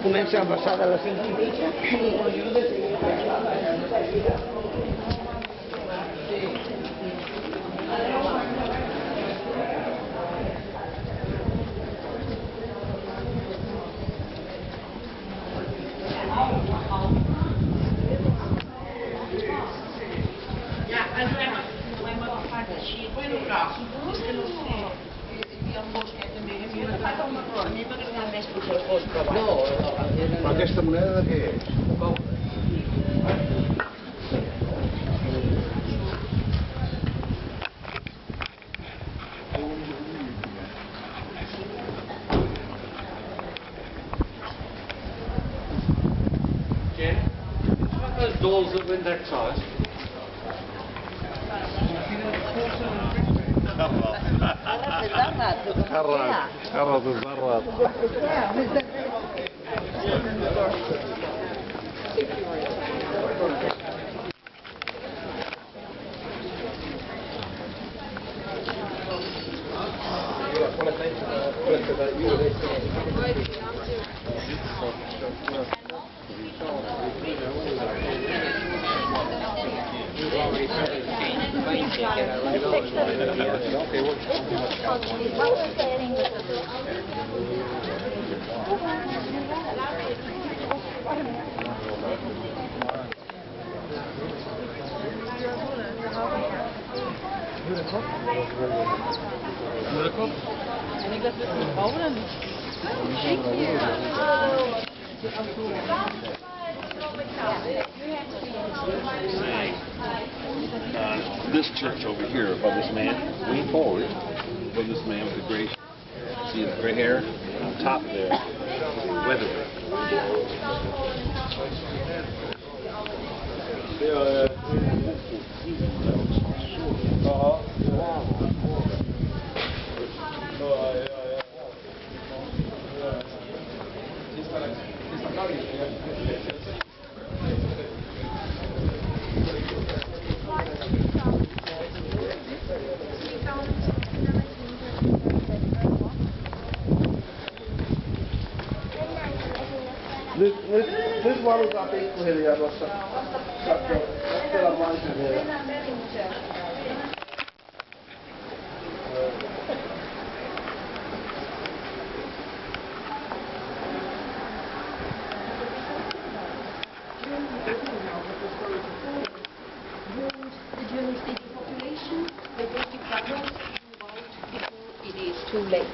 Comença a passar de les 5:30. Ja, also wenn man verschiebt, wenn du brauchst, du musst Ma aquesta moneda de què és? Jen, what those dolls that win that prize? Garrad الزراد. En ik dacht, dat is een vrouw dan niet. This church over here, above this man, lean forward, above this man with the gray, see his gray hair on top there, weather. Nyt valutaan pikkuhiljaa tuossa Kattelan maisemia. The German-speaking population, they will be gathered before it is too late.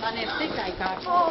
Pane, pitää aikaa.